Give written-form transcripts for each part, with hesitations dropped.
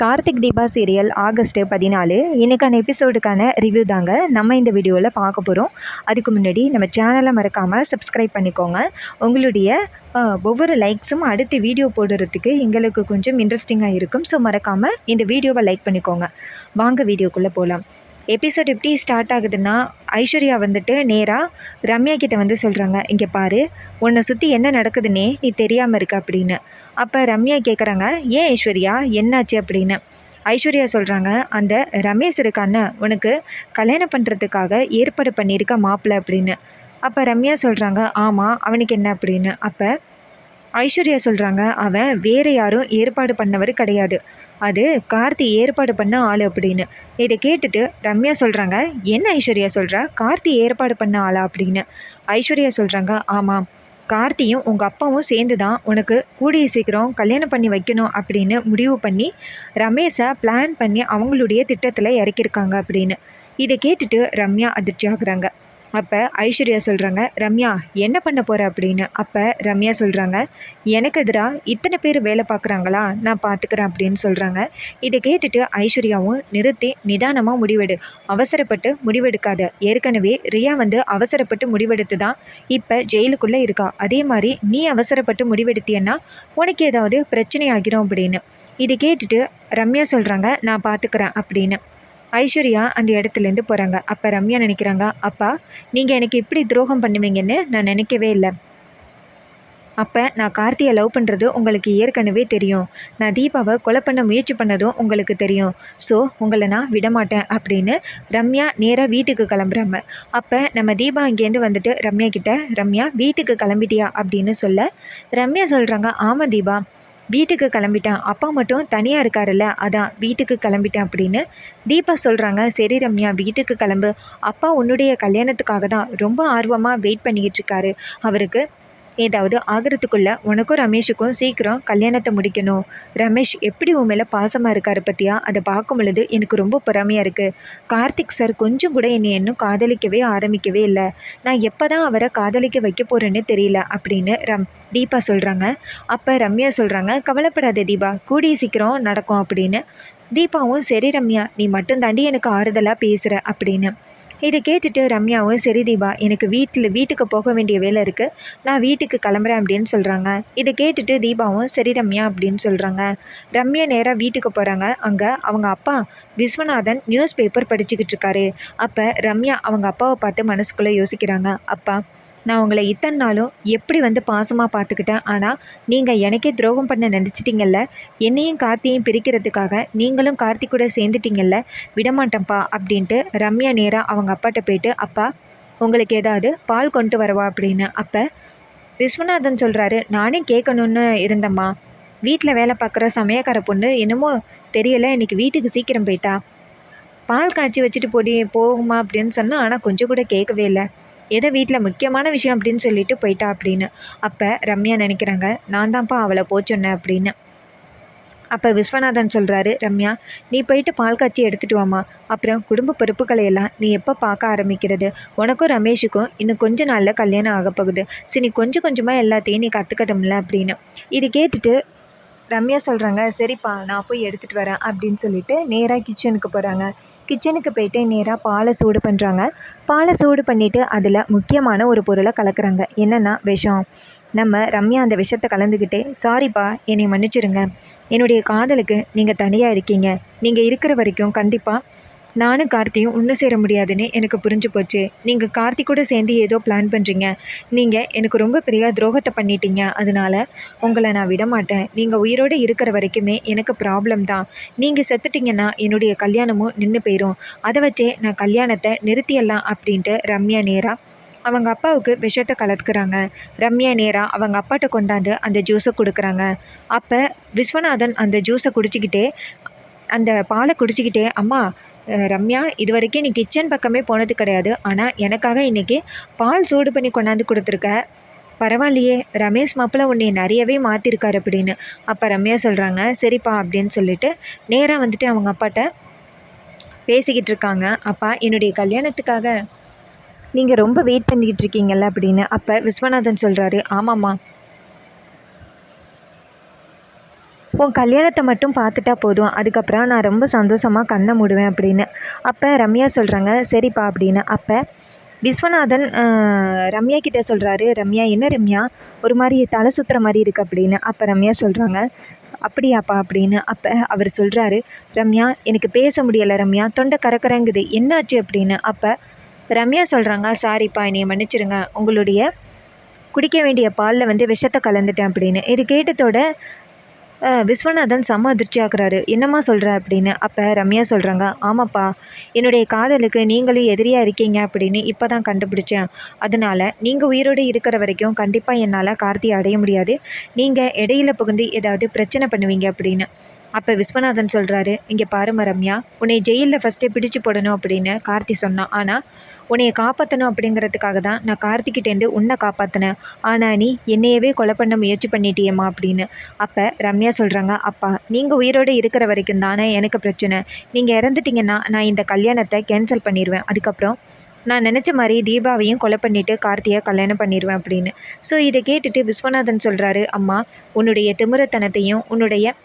Karthik Deepa serial August 14 இன்றைக்கான எபிசோடுக்கான review தாங்க நம்ம இந்த வீடியோவில் பார்க்க போகிறோம். அதுக்கு முன்னாடி நம்ம சேனலை மறக்காமல் சப்ஸ்கிரைப் பண்ணிக்கோங்க. உங்களுடைய ஒவ்வொரு லைக்ஸும் அடுத்து வீடியோ போடுறதுக்கு எங்களுக்கு கொஞ்சம் இன்ட்ரெஸ்டிங்காக இருக்கும். ஸோ மறக்காமல் இந்த வீடியோவை லைக் பண்ணிக்கோங்க. வாங்க வீடியோக்குள்ளே போகலாம். எபிசோட் எப்படி ஸ்டார்ட் ஆகுதுன்னா, ஐஸ்வர்யா வந்துட்டு நேராக ரம்யா கிட்டே வந்து சொல்கிறாங்க, இங்கே பாரு, உன்னை சுற்றி என்ன நடக்குதுன்னே நீ தெரியாமல் இருக்க அப்படின்னு. அப்போ ரம்யா கேட்குறாங்க, ஏன் ஐஸ்வர்யா என்னாச்சு அப்படின்னு. ஐஸ்வர்யா சொல்கிறாங்க, அந்த ரமேஷ் இருக்கான்னு உனக்கு கல்யாணம் பண்ணுறதுக்காக ஏற்பாடு பண்ணியிருக்க மாப்பிள்ளை அப்படின்னு. அப்போ ரம்யா சொல்கிறாங்க, ஆமாம், அவனுக்கு என்ன அப்படின்னு. அப்போ ஐஸ்வர்யா சொல்கிறாங்க, அவன் வேறு யாரும் ஏற்பாடு பண்ணவர் கிடையாது, அது கார்த்தி ஏற்பாடு பண்ண ஆள் அப்படின்னு. இதை கேட்டுட்டு ரம்யா சொல்கிறாங்க, என்ன ஐஸ்வர்யா சொல்கிறா, கார்த்தி ஏற்பாடு பண்ண ஆளா அப்படின்னு. ஐஸ்வர்யா சொல்கிறாங்க, ஆமாம், கார்த்தியும் உங்கள் அப்பாவும் சேர்ந்து தான் உனக்கு கூடிய சீக்கிரம் கல்யாணம் பண்ணி வைக்கணும் அப்படின்னு முடிவு பண்ணி ரமேஷை பிளான் பண்ணி அவங்களுடைய திட்டத்தில் இறக்கியிருக்காங்க அப்படின்னு. இதை கேட்டுட்டு ரம்யா அதிர்ச்சி ஆகுறாங்க. அப்போ ஐஸ்வர்யா சொல்கிறாங்க, ரம்யா என்ன பண்ண போகிற அப்படின்னு. அப்போ ரம்யா சொல்கிறாங்க, எனக்கு எதிராக இத்தனை பேர் வேலை பார்க்குறாங்களா, நான் பார்த்துக்கிறேன் அப்படின்னு சொல்கிறாங்க. இதை கேட்டுட்டு ஐஸ்வர்யாவும், நிறுத்தி நிதானமாக முடிவெடு, அவசரப்பட்டு முடிவெடுக்காத, ஏற்கனவே ரியா வந்து அவசரப்பட்டு முடிவெடுத்து தான் இப்போ ஜெயிலுக்குள்ளே இருக்கா, அதே மாதிரி நீ அவசரப்பட்டு முடிவெடுத்தியன்னா உனக்கு ஏதாவது பிரச்சனை ஆகிரும் அப்படின்னு. இதை கேட்டுட்டு ரம்யா சொல்கிறாங்க, நான் பார்த்துக்கிறேன் அப்படின்னு. ஐஸ்வர்யா அந்த இடத்துலேருந்து போகிறாங்க. அப்போ ரம்யா நினைக்கிறாங்க, அப்பா நீங்கள் எனக்கு இப்படி துரோகம் பண்ணுவீங்கன்னு நான் நினைக்கவே இல்லை. அப்போ நான் கார்த்தியை லவ் பண்ணுறது உங்களுக்கு ஏற்கனவே தெரியும், நான் தீபாவை கொலை பண்ண முயற்சி பண்ணதும் உங்களுக்கு தெரியும், ஸோ உங்களை நான் விடமாட்டேன் அப்படின்னு ரம்யா நேராக வீட்டுக்கு கிளம்புறாங்க. அப்போ நம்ம தீபா அங்கேருந்து வந்துட்டு ரம்யா கிட்ட, ரம்யா வீட்டுக்கு கிளம்பிட்டியா அப்படின்னு சொல்ல ரம்யா சொல்கிறாங்க, ஆமாம் தீபா, வீட்டுக்கு கிளம்பிட்டேன், அப்பா மட்டும் தனியாக இருக்காருல்ல, அதான் வீட்டுக்கு கிளம்பிட்டேன் அப்படின்னு. தீபா சொல்கிறாங்க, சரி ரம்யா, வீட்டுக்கு கிளம்பு, அப்பா உன்னுடைய கல்யாணத்துக்காக தான் ரொம்ப ஆர்வமாக வெயிட் பண்ணிக்கிட்டு இருக்காரு, அவருக்கு ஏதாவது ஆகிறதுக்குள்ளே உனக்கும் ரமேஷுக்கும் சீக்கிரம் கல்யாணத்தை முடிக்கணும், ரமேஷ் எப்படி உன் மேலே பாசமாக இருக்காரு பற்றியா, அதை பார்க்கும் பொழுது எனக்கு ரொம்ப பொறாமையாக இருக்குது, கார்த்திக் சார் கொஞ்சம் கூட என்னை இன்னும் காதலிக்கவே ஆரம்பிக்கவே இல்லை, நான் எப்போ தான் அவரை காதலிக்க வைக்க போகிறேன்னு தெரியல அப்படின்னு தீபா சொல்கிறாங்க. அப்போ ரம்யா சொல்கிறாங்க, கவலைப்படாத தீபா, கூடிய சீக்கிரம் நடக்கும் அப்படின்னு. தீபாவும், சரி ரம்யா, நீ மட்டும் தாண்டி எனக்கு ஆறுதலாக பேசுகிற அப்படின்னு. இதை கேட்டுட்டு ரம்யாவும், சரி தீபா, எனக்கு வீட்டுக்கு போக வேண்டிய வேலை இருக்குது, நான் வீட்டுக்கு கிளம்புறேன் அப்படின்னு சொல்கிறாங்க. இதை கேட்டுட்டு தீபாவும், சரி ரம்யா அப்படின்னு சொல்கிறாங்க. ரம்யா நேராக வீட்டுக்கு போகிறாங்க. அங்கே அவங்க அப்பா விஸ்வநாதன் நியூஸ் பேப்பர் படிச்சுக்கிட்டு இருக்காரு. அப்போ ரம்யா அவங்க அப்பாவை பார்த்து மனசுக்குள்ளே யோசிக்கிறாங்க, அப்பா, நான் உங்களை இத்தனை நாளும் எப்படி வந்து பாசமாக பார்த்துக்கிட்டேன், ஆனால் நீங்கள் எனக்கே துரோகம் பண்ண நினச்சிட்டிங்கல்ல, என்னையும் கார்த்தியையும் பிரிக்கிறதுக்காக நீங்களும் கார்த்தி கூட சேர்ந்துட்டிங்கல்ல, விடமாட்டேன்ப்பா அப்படின்ட்டு ரம்யா நேராக அவங்க அப்பாட்ட போயிட்டு, அப்பா உங்களுக்கு ஏதாவது பால் கொண்டு வரவா அப்படின்னு. அப்போ விஸ்வநாதன் சொல்கிறாரு, நானே கேட்கணுன்னு இருந்தம்மா, வீட்டில் வேலை பார்க்குற சமயக்கார பொண்ணு என்னமோ தெரியலை, இன்றைக்கி வீட்டுக்கு சீக்கிரம் போயிட்டா, பால் காய்ச்சி வச்சுட்டு போகுமா அப்படின்னு சொன்னால், ஆனால் கொஞ்சம் கூட கேட்கவே இல்லை, ஏதோ வீட்டில் முக்கியமான விஷயம் அப்படின்னு சொல்லிட்டு போயிட்டா அப்படின்னு. அப்போ ரம்யா நினைக்கிறாங்க, நான் தான்ப்பா அவளை போச்சொன்னேன் அப்படின்னு. அப்போ விஸ்வநாதன் சொல்கிறாரு, ரம்யா, நீ போயிட்டு பால் காய்ச்சி எடுத்துகிட்டு வாமா, அப்புறம் குடும்ப பொறுப்புகளை எல்லாம் நீ எப்போ பார்க்க ஆரம்பிக்கிறது, உனக்கும் ரமேஷுக்கும் இன்னும் கொஞ்ச நாளில் கல்யாணம் ஆக போகுது, சரி நீ கொஞ்சம் கொஞ்சமாக எல்லாத்தையும் நீ கற்றுக்கட்டும்ல அப்படின்னு. இது கேட்டுட்டு ரம்யா சொல்கிறாங்க, சரிப்பா, நான் போய் எடுத்துகிட்டு வரேன் அப்படின்னு சொல்லிட்டு நேராக கிச்சனுக்கு போகிறாங்க. கிச்சனுக்கு போயிட்டு நேராக பாலை சூடு பண்ணுறாங்க. பாலை சூடு பண்ணிவிட்டு அதில் முக்கியமான ஒரு பொருளை கலக்கிறாங்க. என்னென்னா விஷம். நம்ம ரம்யா அந்த விஷத்தை கலந்துக்கிட்டே, சாரிப்பா, என்னை மன்னிச்சிருங்க, என்னுடைய காதலுக்கு நீங்கள் தனியாக இருக்கீங்க, நீங்கள் இருக்கிற வரைக்கும் கண்டிப்பாக நானும் கார்த்தியும் ஒன்று சேர முடியாதுன்னு எனக்கு புரிஞ்சு போச்சு, நீங்கள் கார்த்தி கூட சேர்ந்து ஏதோ பிளான் பண்ணுறீங்க, நீங்கள் எனக்கு ரொம்ப பெரிய துரோகத்தை பண்ணிட்டீங்க, அதனால் உங்களை நான் விடமாட்டேன், நீங்கள் உயிரோடு இருக்கிற வரைக்குமே எனக்கு ப்ராப்ளம் தான், நீங்கள் செத்துட்டிங்கன்னா என்னுடைய கல்யாணமும் நின்று போயிடும், அதை வச்சே நான் கல்யாணத்தை நிறுத்தியலாம் அப்படின்ட்டு ரம்யா நேராக அவங்க அப்பாவுக்கு விஷத்தை கலத்துக்கிறாங்க. ரம்யா நேராக அவங்க அப்பாட்ட கொண்டாந்து அந்த ஜூஸை கொடுக்குறாங்க. அப்போ விஸ்வநாதன் அந்த ஜூஸை குடிச்சிக்கிட்டே, அந்த பாலை குடிச்சிக்கிட்டே, அம்மா ரம்யா, இது வரைக்கும் நீ கிச்சன் பக்கமே போனது கிடையாது, ஆனால் எனக்காக இன்றைக்கி பால் சூடு பண்ணி கொண்டாந்து கொடுத்துருக்க, பரவாயில்லையே, ரமேஷ் மாப்பிள்ளை உன்னை நிறையவே மாற்றிருக்காரு அப்படின்னு. அப்போ ரம்யா சொல்கிறாங்க, சரிப்பா அப்படின்னு சொல்லிட்டு நேராக வந்துட்டு அவங்க அப்பாட்ட பேசிக்கிட்டு இருக்காங்க. அப்பா, என்னுடைய கல்யாணத்துக்காக நீங்கள் ரொம்ப வெயிட் பண்ணிக்கிட்டு இருக்கீங்கல்ல அப்படின்னு. அப்போ விஸ்வநாதன் சொல்கிறாரு, ஆமாம்மா, உன் கல்யாணத்தை மட்டும் பார்த்துட்டா போதும், அதுக்கப்புறம் நான் ரொம்ப சந்தோஷமாக கண்ணை மூடுவேன் அப்படின்னு. அப்போ ரம்யா சொல்கிறாங்க சரிப்பா அப்படின்னு. அப்போ விஸ்வநாதன் ரம்யா கிட்டே சொல்கிறாரு, ரம்யா என்ன ரம்யா ஒரு மாதிரி தலை சுற்றுற மாதிரி இருக்குது அப்படின்னு. அப்போ ரம்யா சொல்கிறாங்க அப்படியாப்பா அப்படின்னு. அப்போ அவர் சொல்கிறாரு, ரம்யா எனக்கு பேச முடியலை ரம்யா, தொண்டை கரக்கரங்குது, என்னாச்சு அப்படின்னு. அப்போ ரம்யா சொல்கிறாங்க சாரிப்பா என்னைய மன்னிச்சிருங்க, உங்களுடைய குடிக்க வேண்டிய பாலில் வந்து விஷத்தை கலந்துட்டேன் அப்படின்னு. இது கேட்டதோட விஸ்வநாதன் செம்ம அதிர்ச்சி ஆக்குறாரு. என்னம்மா சொல்கிற அப்படின்னு. அப்போ ரம்யா சொல்கிறாங்க ஆமாப்பா, என்னுடைய காதலுக்கு நீங்களும் எதிரியாக இருக்கீங்க அப்படின்னு இப்போ தான் கண்டுபிடிச்சேன். அதனால் நீங்கள் உயிரோடு இருக்கிற வரைக்கும் கண்டிப்பாக என்னால் கார்த்தியை அடைய முடியாது, நீங்கள் இடையில புகுந்து ஏதாவது பிரச்சனை பண்ணுவீங்க அப்படின்னு. அப்போ விஸ்வநாதன் சொல்கிறாரு, இங்கே பாருமா ரம்யா, உன்னை ஜெயிலில் ஃபஸ்ட்டே பிடிச்சி போடணும் அப்படின்னு கார்த்தி சொன்னான். ஆனால் உன்னையை காப்பாற்றணும் அப்படிங்கிறதுக்காக தான் நான் கார்த்திக்கிட்டேருந்து உன்னை காப்பாற்றினேன். ஆனால் நீ என்னையவே கொலை பண்ண முயற்சி பண்ணிட்டியம்மா அப்படின்னு. அப்போ ரம்யா சொல்கிறாங்க அப்பா, நீங்கள் உயிரோடு இருக்கிற வரைக்கும் தானே எனக்கு பிரச்சனை, நீங்கள் இறந்துட்டிங்கன்னா நான் இந்த கல்யாணத்தை கேன்சல் பண்ணிடுவேன், அதுக்கப்புறம் நான் நினச்ச மாதிரி தீபாவையும் கொலை பண்ணிவிட்டு கார்த்தியை கல்யாணம் பண்ணிடுவேன் அப்படின்னு. ஸோ இதை கேட்டுட்டு விஸ்வநாதன் சொல்கிறாரு, அம்மா உன்னுடைய திமிரத்தனத்தையும் உன்னுடைய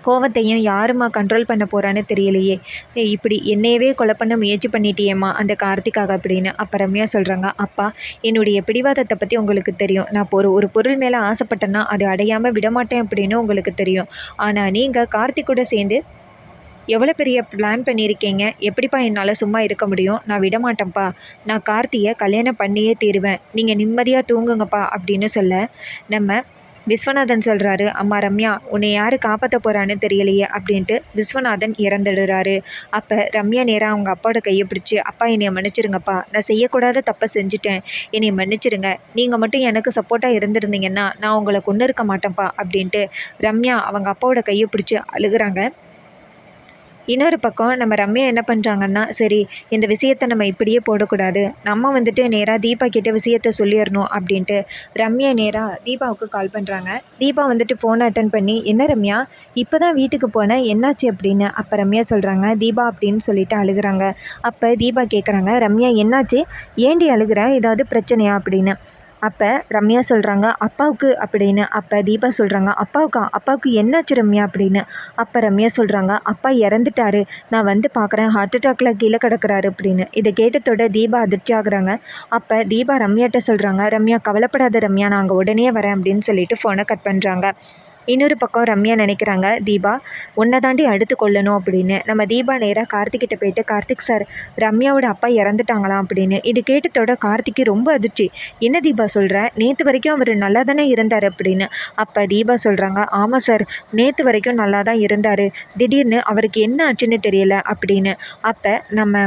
கோவத்தையும் யாருமா கண்ட்ரோல் பண்ண போகிறான்னு தெரியலையே, இப்படி என்னையவே கொலை பண்ண முயற்சி பண்ணிட்டியேம்மா அந்த கார்த்திக்காக அப்படின்னு. அப்போ ரம்யா சொல்கிறாங்க அப்பா, என்னுடைய பிடிவாதத்தை பற்றி உங்களுக்கு தெரியும், நான் ஒரு பொருள் மேலே ஆசைப்பட்டேன்னா அது அடையாமல் விடமாட்டேன் அப்படின்னு உங்களுக்கு தெரியும். ஆனால் நீங்கள் கார்த்திக் கூட சேர்ந்து எவ்வளோ பெரிய பிளான் பண்ணியிருக்கீங்க, எப்படிப்பா என்னால் சும்மா இருக்க முடியும், நான் விடமாட்டேன்ப்பா, நான் கார்த்தியை கல்யாணம் பண்ணியே தீருவேன், நீங்கள் நிம்மதியாக தூங்குங்கப்பா அப்படின்னு சொல்ல நம்ம விஸ்வநாதன் சொல்கிறாரு, அம்மா ரம்யா உன்னை யார் காப்பாற்ற போகிறான்னு தெரியலையே அப்படின்ட்டு விஸ்வநாதன் இறந்துடுறாரு. அப்போ ரம்யா நேராக அவங்க அப்பாவோட கையை பிடிச்சி, அப்பா என்னை மன்னிச்சிருங்கப்பா, நான் செய்யக்கூடாத தப்பை செஞ்சுட்டேன், என்னை மன்னிச்சிருங்க, நீங்கள் மட்டும் எனக்கு சப்போர்ட்டாக இருந்திருந்தீங்கன்னா நான் உங்களை கொண்டு இருக்க மாட்டேன்ப்பா அப்படின்ட்டு ரம்யா அவங்க அப்பாவோட கையை பிடிச்சி அழுகுறாங்க. இன்னொரு பக்கம் நம்ம ரம்யா என்ன பண்ணுறாங்கன்னா, சரி இந்த விஷயத்தை நம்ம இப்படியே போடக்கூடாது, நம்ம வந்துட்டு நேராக தீபா கிட்ட விஷயத்தை சொல்லிடணும் அப்படின்ட்டு ரம்யா நேராக தீபாவுக்கு கால் பண்ணுறாங்க. தீபா வந்துட்டு ஃபோனை அட்டன் பண்ணி, என்ன ரம்யா இப்போ தான் வீட்டுக்கு போனேன், என்னாச்சு அப்படின்னு. அப்போ ரம்யா சொல்கிறாங்க தீபா அப்படின்னு சொல்லிட்டு அழுகுறாங்க. அப்போ தீபா கேட்குறாங்க, ரம்யா என்னாச்சு, ஏண்டி அழுகுற, ஏதாவது பிரச்சனையா அப்படின்னு. அப்போ ரம்யா சொல்கிறாங்க அப்பாவுக்கு அப்படின்னு. அப்போ தீபா சொல்கிறாங்க அப்பாவுக்கு என்னாச்சு ரம்யா அப்படின்னு. அப்போ ரம்யா சொல்கிறாங்க அப்பா இறந்துட்டாரு, நான் வந்து பார்க்குறேன், ஹார்ட் அட்டாக்ல கீழே கிடக்குறாரு அப்படின்னு. இதை கேட்டதோட தீபா அதிர்ச்சி ஆகுறாங்க. அப்போ தீபா ரம்யாட்ட சொல்கிறாங்க, ரம்யா கவலைப்படாத ரம்யா, நான் அங்கே உடனே வரேன் அப்படின்னு சொல்லிட்டு ஃபோனை கட் பண்ணுறாங்க. இன்னொரு பக்கம் ரம்யா நினைக்கிறாங்க, தீபா உன்னை தாண்டி அடுத்து கொள்ளணும் அப்படின்னு. நம்ம தீபா நேராக கார்த்திக்கிட்ட போயிட்டு, கார்த்திக் சார் ரம்யாவோட அப்பா இறந்துட்டாங்களாம் அப்படின்னு. இது கேட்டதோட கார்த்திக்கு ரொம்ப அதிர்ச்சி. என்ன தீபா சொல்கிற, நேற்று வரைக்கும் அவர் நல்லா தானே இருந்தார் அப்படின்னு. அப்போ தீபா சொல்கிறாங்க, ஆமாம் சார், நேற்று வரைக்கும் நல்லா தான் இருந்தார், திடீர்னு அவருக்கு என்ன ஆச்சுன்னு தெரியல அப்படின்னு. அப்போ நம்ம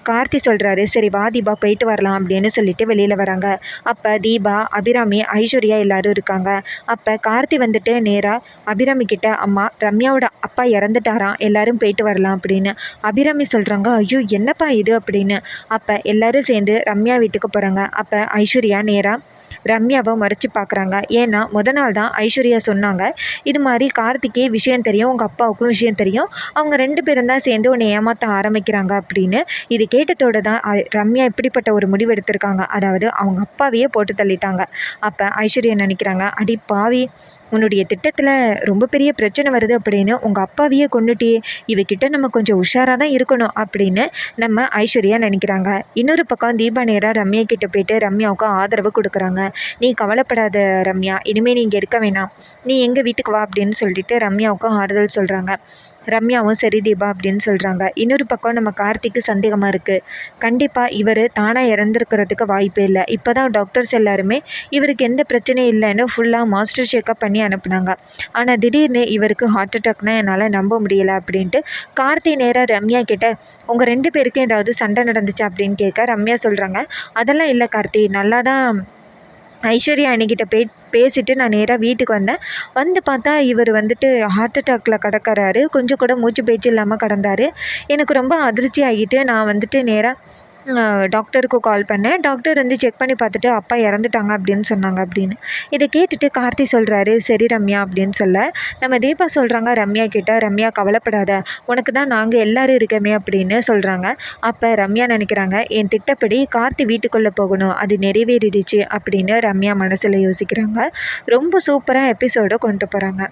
கார்த்தி சொல்கிறாரு, சரி வா தீபா போயிட்டு வரலாம் அப்படின்னு சொல்லிட்டு வெளியில் வராங்க. அப்போ தீபா, அபிராமி, ஐஸ்வர்யா எல்லோரும் இருக்காங்க. அப்போ கார்த்தி வந்துட்டு நேராக அபிராமி கிட்ட, அம்மா ரம்யாவோட அப்பா இறந்துட்டாராம், எல்லோரும் போயிட்டு வரலாம் அப்படின்னு. அபிராமி சொல்கிறாங்க, ஐயோ என்னப்பா இது அப்படின்னு. அப்போ எல்லோரும் சேர்ந்து ரம்யா வீட்டுக்கு போகிறாங்க. அப்போ ஐஸ்வர்யா நேராக ரம்யாவை மறைச்சி பார்க்குறாங்க. ஏன்னா நாள் தான் ஐஸ்வர்யா சொன்னாங்க, இது மாதிரி கார்த்திக்கே விஷயம் தெரியும், உங்கள் அப்பாவுக்கும் விஷயம் தெரியும், அவங்க 2 பேரும் தான் சேர்ந்து உன்னை ஏமாற்ற ஆரம்பிக்கிறாங்க அப்படின்னு. இது கேட்டதோடு தான் ரம்யா இப்படிப்பட்ட ஒரு முடிவு எடுத்திருக்காங்க, அதாவது அவங்க அப்பாவையே போட்டு தள்ளிட்டாங்க. அப்போ ஐஸ்வர்யா நினைக்கிறாங்க, அடி பாவி, உன்னுடைய திட்டத்தில் ரொம்ப பெரிய பிரச்சனை வருது அப்படின்னு உங்கள் அப்பாவையே கொண்டுட்டியே, இவகிட்ட நம்ம கொஞ்சம் உஷாராக தான் இருக்கணும் அப்படின்னு நம்ம ஐஸ்வர்யா நினைக்கிறாங்க. இன்னொரு பக்கம் தீபா நேராக ரம்யா கிட்ட போயிட்டு ரம்யாவுக்கு ஆதரவு கொடுக்குறாங்க. நீ கவலைப்படாத ரம்யா, இனிமேல் நீ இங்கே இருக்க வேணாம், நீ எங்கள் வீட்டுக்கு வா அப்படின்னு சொல்லிட்டு ரம்யாவுக்கும் ஆறுதல் சொல்கிறாங்க. ரம்யாவும் சரி தீபா அப்படின்னு சொல்கிறாங்க. இன்னொரு பக்கம் நம்ம கார்த்திக்கு சந்தேகமாக இருக்குது, கண்டிப்பாக இவர் தானாக இறந்துருக்கிறதுக்கு வாய்ப்பே இல்லை, இப்போ தான் டாக்டர்ஸ் எல்லாருமே இவருக்கு எந்த பிரச்சனையும் இல்லைன்னு ஃபுல்லாக மாஸ்டர் செக்கப் பண்ணி அனுப்புனாங்க, ஆனால் திடீர்னு இவருக்கு ஹார்ட் அட்டாக்னால் என்னால் நம்ப முடியலை அப்படின்ட்டு கார்த்தி நேராக ரம்யா கிட்ட, உங்கள் 2 பேருக்கும் ஏதாவது சண்டை நடந்துச்சா அப்படின்னு கேட்க ரம்யா சொல்கிறாங்க, அதெல்லாம் இல்லை கார்த்தி, நல்லா தான் ஐஸ்வர்யா அன்னிக்கிட்ட பேசிட்டு நான் நேராக வீட்டுக்கு வந்தேன், வந்து பார்த்தா இவர் வந்துட்டு ஹார்ட் அட்டாக்ல கிடக்கிறாரு, கொஞ்சம் கூட மூச்சு பேச்சு இல்லாமல் கிடந்தார், எனக்கு ரொம்ப அதிர்ச்சி ஆகிட்டு நான் வந்துட்டு நேராக டாக்டருக்கு கால் பண்ணேன், டாக்டர் வந்து செக் பண்ணி பார்த்துட்டு அப்பா இறந்துட்டாங்க அப்படின்னு சொன்னாங்க அப்படின்னு. இதை கேட்டுட்டு கார்த்தி சொல்கிறாரு, சரி ரம்யா அப்படின்னு சொல்ல நம்ம தீபா சொல்கிறாங்க ரம்யா கிட்ட, ரம்யா கவலைப்படாத, உனக்கு தான் நாங்கள் எல்லோரும் இருக்கமே அப்படின்னு சொல்கிறாங்க. அப்போ ரம்யா நினைக்கிறாங்க, என் திட்டப்படி கார்த்தி வீட்டுக்குள்ளே போகணும், அது நிறைவேறிடுச்சு அப்படின்னு ரம்யா மனசில் யோசிக்கிறாங்க. ரொம்ப சூப்பராக எபிசோடை கொண்டு போகிறாங்க.